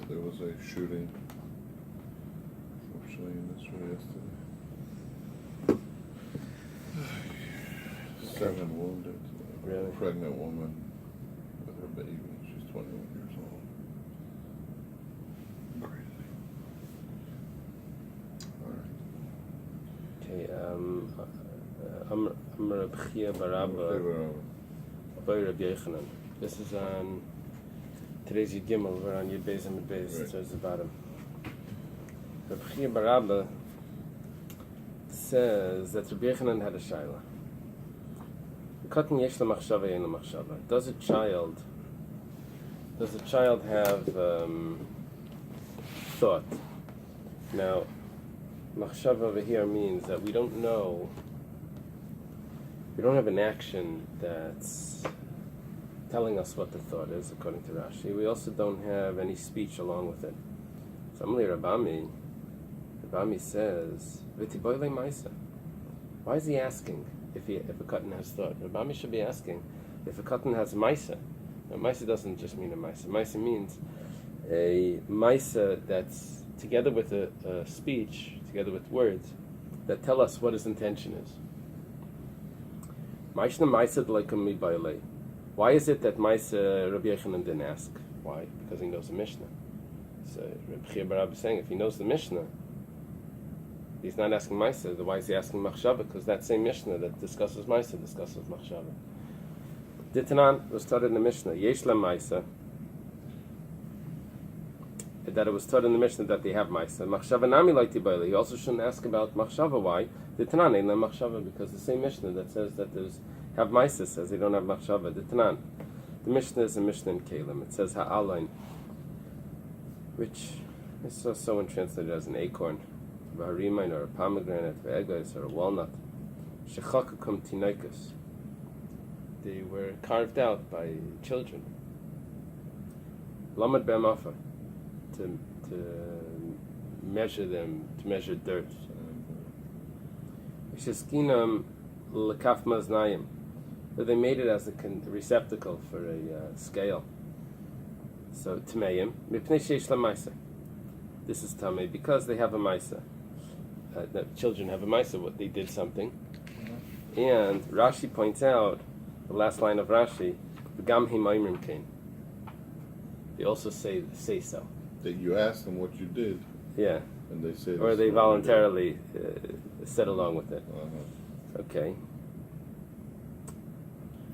there was a shooting, unfortunately, in Israel yesterday. 7 wounded. Really? A pregnant woman with her baby. She's 21 years old. Crazy. All right. Okay, I'm Rabbi Barabba, Rabbi Yochanan. This is on today's Yud Gimel. We're on Yud Bais and Yud Bais, Right. towards the bottom. Rabbi Barabba says that Rabbi Yochanan had a shaila. Does a child have thought? Now, machshava over here means that we don't know. We don't have an action that's telling us what the thought is, according to Rashi. We also don't have any speech along with it. Suddenly, Rabbi says, "V'tiboyle ma'isa." Why is he asking if a katan has thought? Rabbi should be asking if a katan has ma'isa. Now, ma'isa doesn't just mean a ma'isa. Ma'isa means a ma'isa that's together with a speech, together with words, that tell us what his intention is. Why is it that Ma'isa Rabbi Yochanan didn't ask? Why? Because he knows the Mishnah. So Rabbi Barabba is saying if he knows the Mishnah, he's not asking Ma'isa. Why is he asking Machshava? Because that same Mishnah that discusses Ma'isa discusses Machshava. Ditanan was taught in the Mishnah. Yesh la Ma'isa. That it was taught in the Mishnah that they have Ma'isa. Machshava nami loiti b'ayla. He also shouldn't ask about Machshava. Why? Ditanan ein la Machshava, because the same Mishnah that says that there's have Ma'isa says they don't have Machshava. Ditanan. The Mishnah is a Mishnah in Kalim. It says ha'alain, which is so translated as an acorn, v'harimain, or a pomegranate, v'egos, or a walnut. Shechakakum tinaikus. They were carved out by children. Lamad be'amafa. To measure them, to measure dirt. Sheskinam lekaf maznayim. But they made it as a receptacle for a scale. So tmeim mipnei sheish la ma'isa. This is tamei because they have a ma'isa. The children have a ma'isa. What they did something, and Rashi points out the last line of Rashi. Gam himayim kain. They also say so. That you ask them what you did. Yeah. And they say. Or they voluntarily said along with it. Uh-huh. Okay.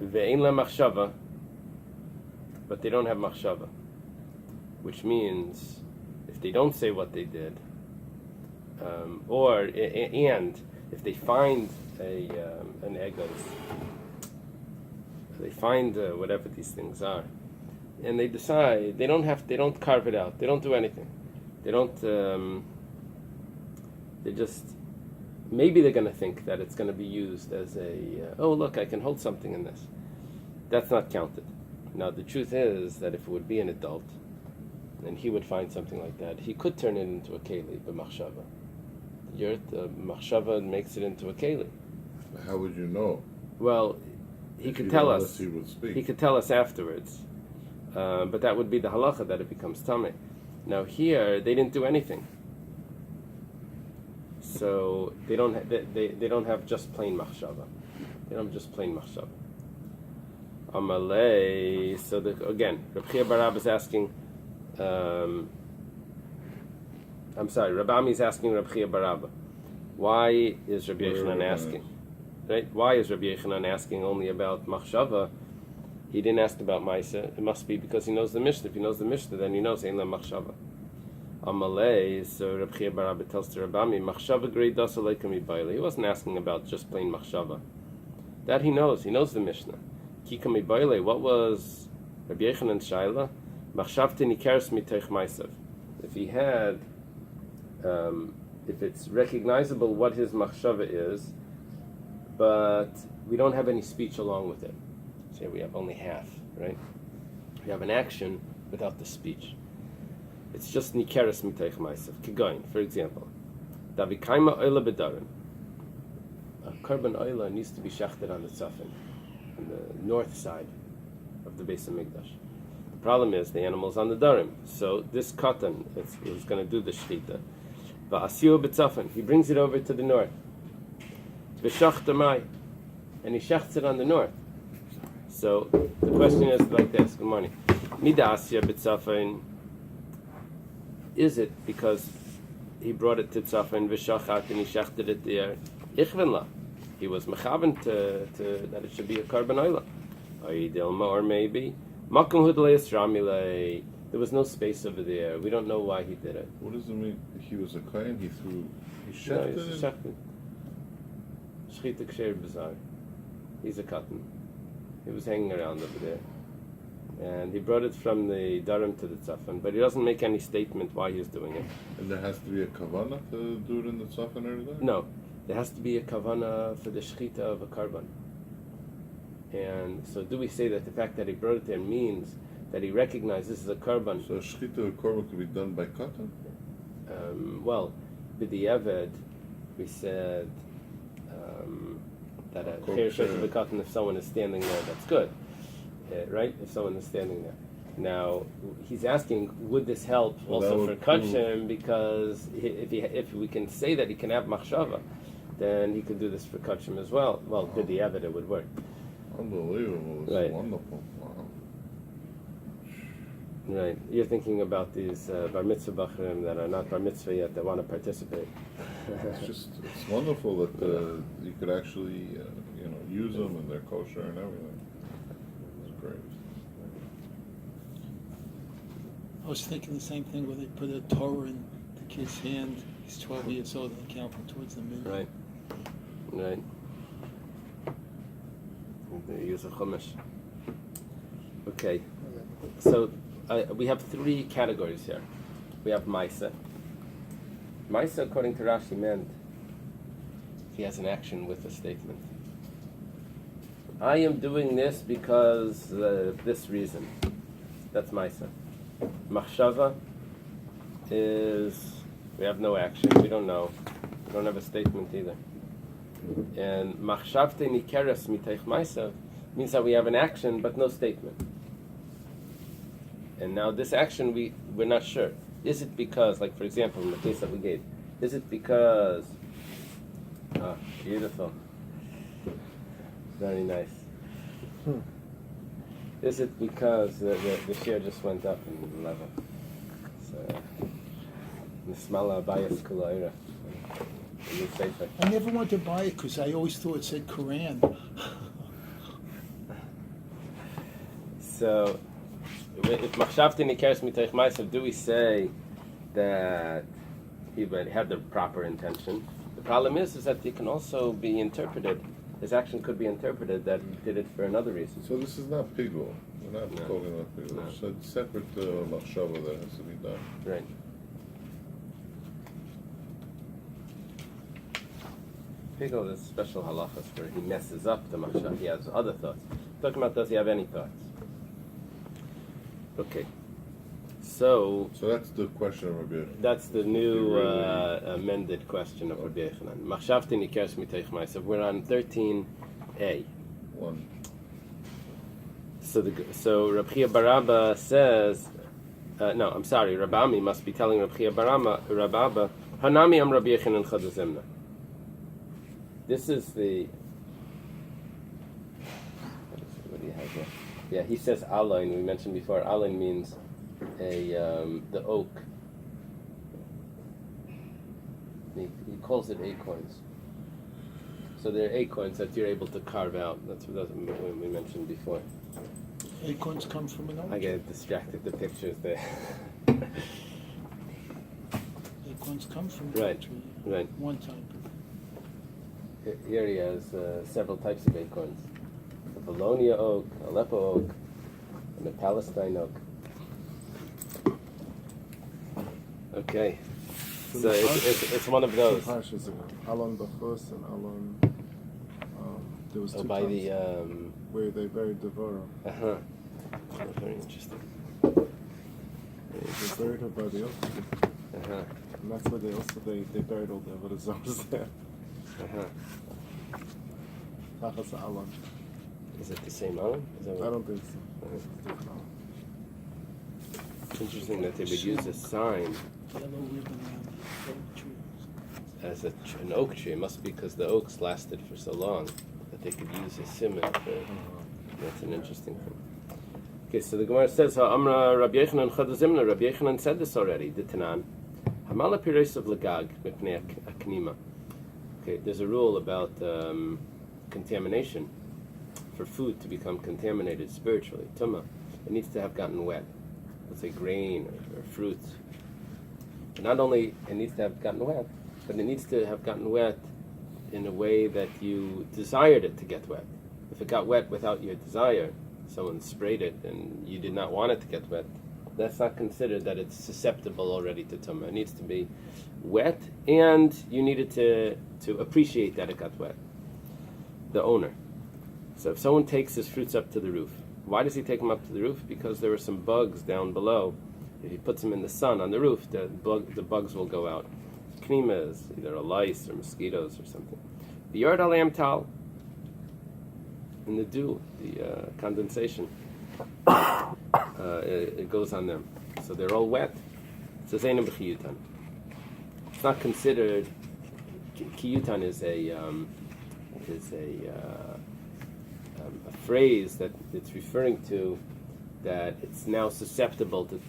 Ve'ein la machshava, but they don't have machshava, which means if they don't say what they did, and if they find an egos, they find whatever these things are, and they decide they don't carve it out, they don't do anything, they just. Maybe they're going to think that it's going to be used as oh look, I can hold something in this. That's not counted. Now the truth is that if it would be an adult, and he would find something like that, he could turn it into a keli, b'machshava. The machshava makes it into a keli. How would you know? Well, he could tell us. He would speak. He could tell us afterwards, but that would be the halacha that it becomes tameh. Now here they didn't do anything. So they don't have just plain machshava. They don't have just plain machshava. Amalei. So again, Rabbi Barabba is asking. Rabbi Ami is asking Rabbi Barabba, why is Rabbi Yochanan asking? Right? Why is Rabbi Yochanan asking only about machshava? He didn't ask about ma'isa. It must be because he knows the Mishnah. If he knows the Mishnah, then he knows ein la machshava. Amalei, so Rabbi Barabba tells to Rabbi, machshava grei dasa leikum ibayla. He wasn't asking about just plain machshava. That he knows. He knows the Mishnah. Kikam ibayla. What was Rabbi Yochanan's shaila? Machshavti nikeres miteich ma'asav. If he had, if it's recognizable what his machshava is, but we don't have any speech along with it. Say we have only half, right? We have an action without the speech. It's just nikeres miteich ma'asav. Kigoyin, for example, davikaima oila bedarim. A korban oila needs to be shachted on the tzafin, on the north side of the Beis Hamikdash. problem is the animal's on the darim. So this katan, it was going to do the shchita. Va'asiu b'tzafon. He brings it over to the north. V'shachta mai. And he shechts it on the north. So the question is like this. Good morning. Mida asya b'tzafon. Is it because he brought it to tzafon v'shachat and he shechted it there? Ichven la. He was mechaven to that it should be a carbon oila. Or maybe makom hudleis ramile. There was no space over there. We don't know why he did it. What does it mean? He was a kohen. He No, shechted he's a it? shechted. Shchita ksher b'zar. He's a cotton. He was hanging around over there, and he brought it from the darim to the tzafan. But he doesn't make any statement why he's doing it. And there has to be a kavana to do it in the tzafan area? No, there has to be a kavana for the shchita of a carbon. And so, do we say that the fact that he brought it there means that he recognized this is a carbon? So shchita of korban could be done by cotton? Well, b'diavad, we said that a chershet of a cotton, if someone is standing there, that's good, right? If someone is standing there. Now, he's asking, would this help Well, also for would kachim? Because if we can say that he can have machshava, then he could do this for kachim as well. Well, b'diavad, it would work. Unbelievable. It's Right. wonderful. Wow. Right. You're thinking about these bar mitzvah bachrim that are not bar mitzvah yet that want to participate. It's wonderful that you could actually, use them and they're kosher and everything. It's great. I was thinking the same thing where they put a Torah in the kid's hand. He's 12 years old and they count from towards the middle. Right. Right. They use a chumash. Okay. So we have three categories here. We have Maisa. Maisa, according to Rashi, meant he has an action with a statement. I am doing this because this reason. That's Maisa. Machshava is we have no action. We don't know. We don't have a statement either. And Machshavte nikeres miteich Maisa means that we have an action but no statement. And now this action we're not sure. Is it because, like for example, in the case that we gave, is it because beautiful. Very nice. Is it because the share just went up in level? So Nismala Bais Kulaira. I never wanted to buy it because I always thought it said Quran. So, if Machshavti Nikeres Miteich Ma'asav, do we say that he had the proper intention? The problem is that it can also be interpreted. His action could be interpreted that he did it for another reason. So this is not pigul. We're not No. calling it pigul. No. So it's separate machshava that has to be done. Right. Pigul is special halachas where he messes up the machshav. He has other thoughts. Talking about does he have any thoughts? Okay. So that's the question of Rabbi. that's the new amended question of Rabbi Yochanan. Machshavti nikeres miteich ma'asav. We're on 13a. 1. So Rabbi Barabba says, no, I'm sorry. Rabami must be telling Rabbi Barabba, Hanami am Rabbi Yochanan chadazimna. This is the. What do you have here? Yeah, he says alain. We mentioned before. Alain means the oak. He calls it acorns. So there are acorns that you're able to carve out. That's what we mentioned before. Acorns come from an oak. I get distracted. The pictures there. Acorns come from Right, a tree. right. One type. Here he has several types of acorns: the Bologna oak, Aleppo oak, and the Palestine oak. Okay, so it's one of those. Alon Bachos and Alon. There was two By times the where they buried Devorah. very interesting. They buried her by the altar. And that's where they buried all the Avodah there. Tachas Alon. Is it the same Alan? I don't think so. I think it's different Alon. interesting that they would use a sign Yellow ribbon around the oak tree. as an oak tree. It must be because the oaks lasted for so long that they could use a simon for. That's an interesting thing. Okay, so the Gemara says, "Amra Rabbi Yochanan Chadazimna." Rabbi Yochanan said this already. The Tanan, Hamala Piros of Lagag Mipnei Aknima. Okay, there's a rule about contamination. For food to become contaminated spiritually, tumah, it needs to have gotten wet. Let's say grain or fruits. And not only it needs to have gotten wet, but it needs to have gotten wet in a way that you desired it to get wet. If it got wet without your desire, someone sprayed it and you did not want it to get wet, that's not considered that it's susceptible already to tumah. It needs to be wet, and you needed to appreciate that it got wet. The owner. So if someone takes his fruits up to the roof, why does he take them up to the roof? Because there were some bugs down below. If he puts them in the sun on the roof, the bugs will go out. Knima is either a lice or mosquitoes or something. The yard alam tal, in the dew, the condensation, it goes on them. So they're all wet. So zainam b'chiyutan. It's not considered. Kiyutan is a phrase that it's referring to, that it's now susceptible to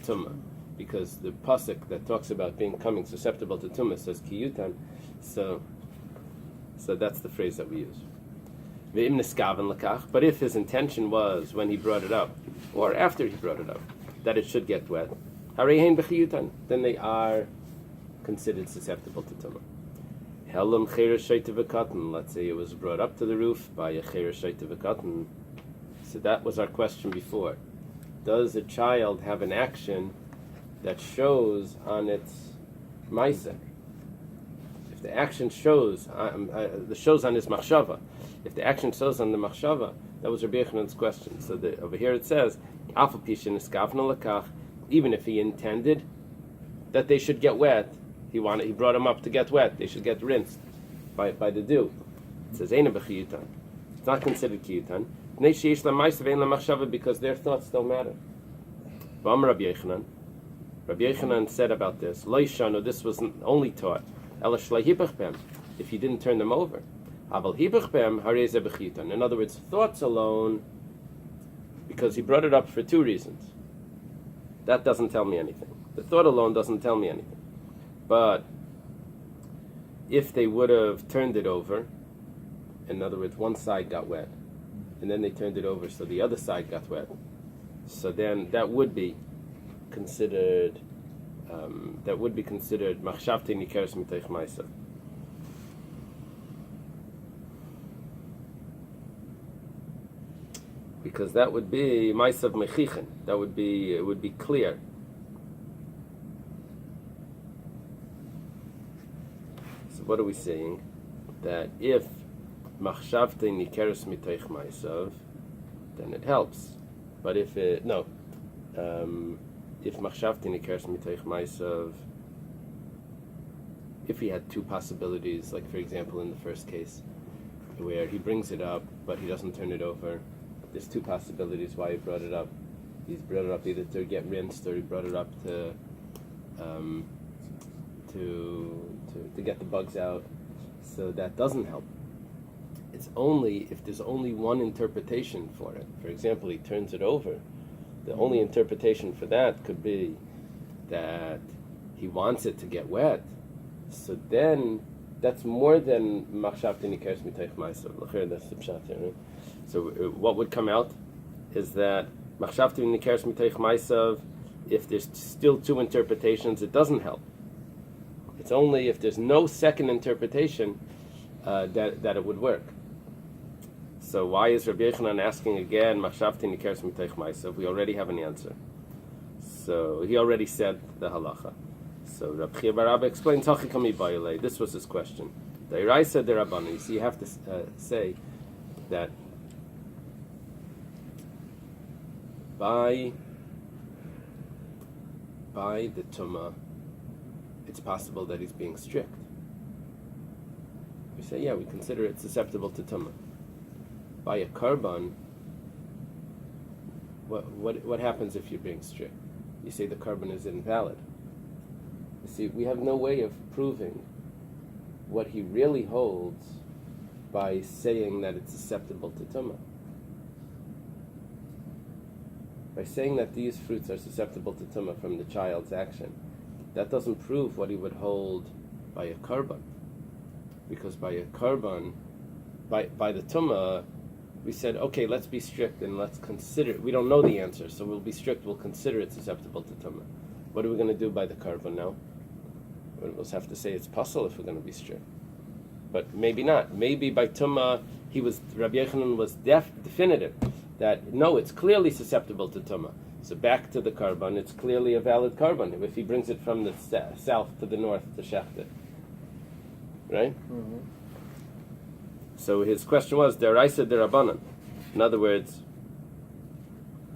tumah, because the pasuk that talks about becoming susceptible to tumah says kiyutan, so that's the phrase that we use. Ve'im neskaven lekach, but if his intention was when he brought it up or after he brought it up that it should get wet, harein b'chiyutan, then they are considered susceptible to tumah. Helam cheres shaita v'katan. Let's say it was brought up to the roof by a cheres shaita v'katan. So that was our question before. Does a child have an action that shows on its maisa? If the action shows, shows on his machshava. If the action shows on the machshava, that was Rabbi Yochanan's question. So over here it says, Afal pishin iskavna lekach. Even if he intended that they should get wet, he brought them up to get wet. They should get rinsed by the dew. It says Eina b'chiyutan. It's not considered kiyutan. Because their thoughts don't matter. Rabbi Yochanan said about this, this was only taught if you didn't turn them over. In other words, thoughts alone, because he brought it up for two reasons. That doesn't tell me anything. The thought alone doesn't tell me anything. But if they would have turned it over, in other words, one side got wet, and then they turned it over so the other side got wet, so then that would be considered machshavtei nikeres miteich ma'asav. Because that would be ma'asav mechichen. It would be clear. So what are we saying? That if machshavtei nikeres miteich ma'asav, then it helps. But if machshavtei nikeres miteich ma'asav, if he had two possibilities, like for example in the first case, where he brings it up but he doesn't turn it over, there's two possibilities why he brought it up. He's brought it up either to get rinsed, or he brought it up to get the bugs out. So that doesn't help. It's only if there's only one interpretation for it. For example, he turns it over. The only interpretation for that could be that he wants it to get wet. So then that's more than machshavtei nikeres miteich ma'asav. That's the pshat here, right? So what would come out is that machshavtei nikeres miteich ma'asav, if there's still two interpretations, it doesn't help. It's only if there's no second interpretation that it would work. So why is Rabbi Yochanan asking again, machshavtei nikeres miteich ma'asav? We already have an answer. So he already said the halacha. So Rabbi Rabbi explains, Eily. This was his question. The Eily said the Rabbani. So you have to say that by the tumah, it's possible that he's being strict. We say, yeah, we consider it susceptible to tumah. By a karban, what happens if you're being strict? you say the carbon is invalid. You see, we have no way of proving what he really holds by saying that it's susceptible to tumah. By saying that these fruits are susceptible to tumah from the child's action, that doesn't prove what he would hold by a carbon. Because by a carbon, by the tumah, we said, okay, let's be strict and let's consider it. We don't know the answer, so we'll be strict, we'll consider it susceptible to tumah. What are we going to do by the carbon now? We'll have to say it's puzzle if we're going to be strict. But maybe not. Maybe by tumah, Rabbi Yochanan was definitive that no, it's clearly susceptible to tumah. So back to the carbon, it's clearly a valid carbon if he brings it from the south to the north to shecht it. Right? Mm-hmm. So his question was deraisa derabanan. In other words,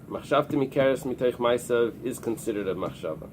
machshavta mikeres mitoich ma'asav is considered a machshava.